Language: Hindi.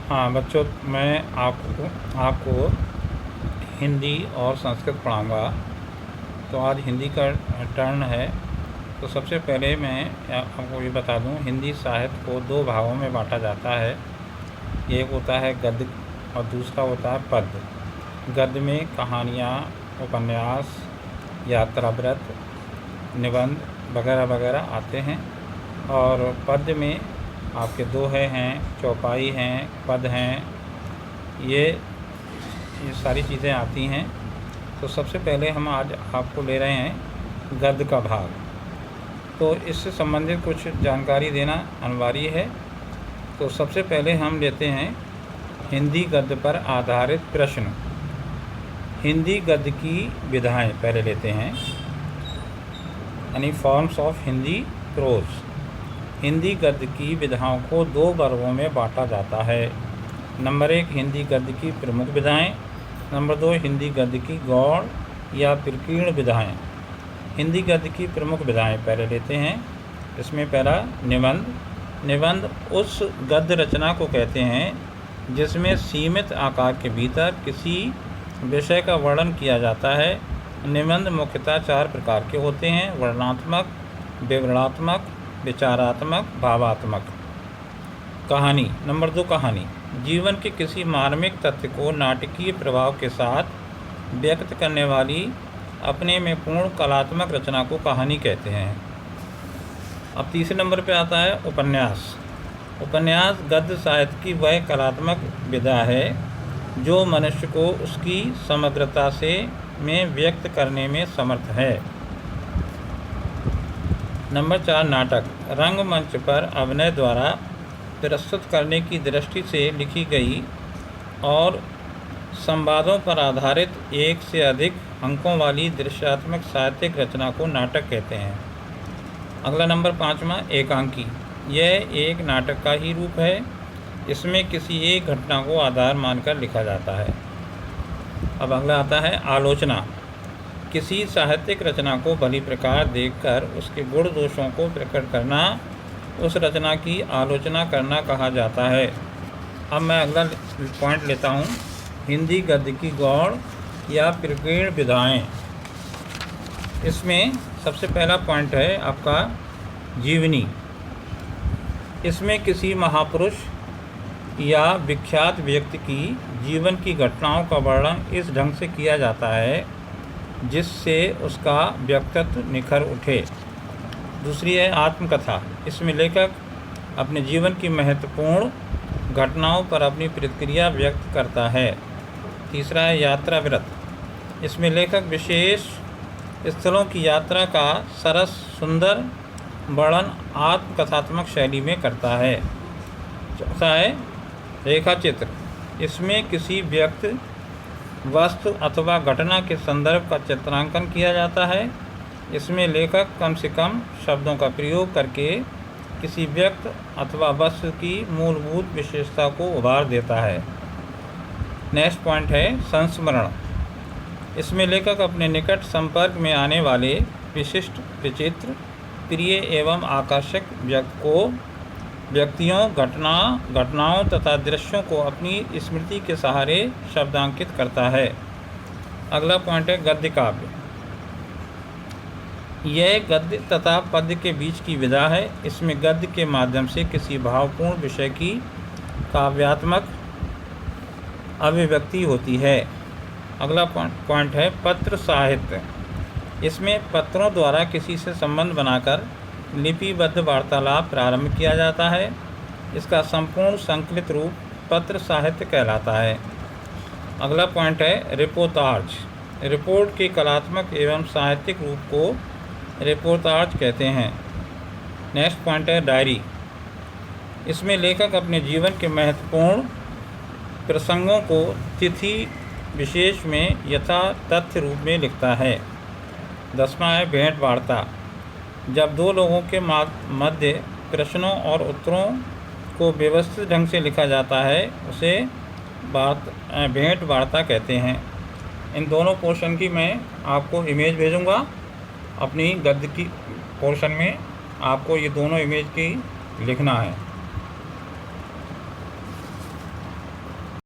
हाँ बच्चों, मैं आपको हिंदी और संस्कृत पढ़ाऊँगा। तो आज हिंदी का टर्न है। तो सबसे पहले मैं आपको ये बता दूं, हिंदी साहित्य को दो भागों में बांटा जाता है। एक होता है गद्य और दूसरा होता है पद्य। गद्य में कहानियाँ, उपन्यास, यात्रावृत, निबंध वगैरह वगैरह आते हैं। और पद्य में आपके दोहे हैं, चौपाई हैं, पद हैं, ये सारी चीज़ें आती हैं। तो सबसे पहले हम आज आपको ले रहे हैं गद्य का भाग। तो इससे संबंधित कुछ जानकारी देना अनिवार्य है। तो सबसे पहले हम लेते हैं हिंदी गद्य पर आधारित प्रश्न। हिंदी गद्य की विधाएं पहले लेते हैं, यानी forms of Hindi prose. Hindi गद्य की विधाओं को दो वर्गों में बांटा जाता है। नंबर 1 हिंदी गद्य की प्रमुख विधाएं। नंबर 2 हिंदी गद्य की गौड़ या प्रकीर्ण विधाएं। हिंदी गद्य की प्रमुख विधाएं पहले लेते हैं। इसमें पहला निबंध। निबंध उस गद्य रचना को कहते हैं जिसमें सीमित आकार के भीतर किसी विषय का वर्णन किया जाता है। निबंध मुख्यतः 4 प्रकार के होते हैं: वर्णनात्मक, विवरणात्मक, विचारात्मक, भावात्मक। कहानी। नंबर 2 कहानी जीवन के किसी मार्मिक तथ्य को नाटकीय प्रभाव के साथ व्यक्त करने वाली अपने में पूर्ण कलात्मक रचना को कहानी कहते हैं। अब तीसरे नंबर पे आता है उपन्यास। उपन्यास गद्य साहित्य की वह कलात्मक विधा है जो मनुष्य को उसकी समग्रता में व्यक्त करने में समर्थ है। नंबर 4 नाटक। रंगमंच पर अभिनय द्वारा प्रस्तुत करने की दृष्टि से लिखी गई और संवादों पर आधारित एक से अधिक अंकों वाली दृश्यात्मक साहित्यिक रचना को नाटक कहते हैं। अगला नंबर 5वां एकांकी। यह एक नाटक का ही रूप है। इसमें किसी एक घटना को आधार मानकर लिखा जाता है। अब अगला आता है आलोचना। किसी साहित्यिक रचना को भली प्रकार देखकर उसके गुण दोषों को प्रकट करना उस रचना की आलोचना करना कहा जाता है। अब मैं अगला पॉइंट लेता हूँ, हिंदी गद्य की गौड़ या प्रकीर्ण विधाएं। इसमें सबसे पहला पॉइंट है आपका जीवनी। इसमें किसी महापुरुष या विख्यात व्यक्ति की जीवन की घटनाओं का वर्णन इस ढंग से किया जाता है जिससे उसका व्यक्तित्व निखर उठे। दूसरी है आत्मकथा। इसमें लेखक अपने जीवन की महत्वपूर्ण घटनाओं पर अपनी प्रतिक्रिया व्यक्त करता है। तीसरा है यात्रावृत। इसमें लेखक विशेष स्थलों की यात्रा का सरस सुंदर वर्णन आत्मकथात्मक शैली में करता है। चौथा है रेखाचित्र। इसमें किसी व्यक्ति, वस्तु अथवा घटना के संदर्भ का चित्रांकन किया जाता है। इसमें लेखक कम से कम शब्दों का प्रयोग करके किसी व्यक्ति अथवा वस्तु की मूलभूत विशेषता को उभार देता है। नेक्स्ट पॉइंट है संस्मरण। इसमें लेखक अपने निकट संपर्क में आने वाले विशिष्ट, विचित्र, प्रिय एवं आकर्षक व्यक्तियों, घटनाओं तथा दृश्यों को अपनी स्मृति के सहारे शब्दांकित करता है। अगला पॉइंट है गद्य काव्य। यह गद्य तथा पद्य के बीच की विधा है। इसमें गद्य के माध्यम से किसी भावपूर्ण विषय की काव्यात्मक अभिव्यक्ति होती है। अगला पॉइंट है पत्र साहित्य। इसमें पत्रों द्वारा किसी से संबंध बनाकर लिपिबद्ध वार्तालाप प्रारंभ किया जाता है। इसका संपूर्ण संकलित रूप पत्र साहित्य कहलाता है। अगला पॉइंट है रिपोर्टाज। रिपोर्ट के कलात्मक एवं साहित्यिक रूप को रिपोर्टाज कहते हैं। नेक्स्ट पॉइंट है डायरी। इसमें लेखक अपने जीवन के महत्वपूर्ण प्रसंगों को तिथि विशेष में यथा तथ्य रूप में लिखता है। 10वां है भेंट वार्ता। जब दो लोगों के मध्य प्रश्नों और उत्तरों को व्यवस्थित ढंग से लिखा जाता है उसे भेंट वार्ता कहते हैं। इन दोनों पोर्शन की मैं आपको इमेज भेजूंगा। अपनी गद्य की पोर्शन में आपको ये दोनों इमेज की लिखना है।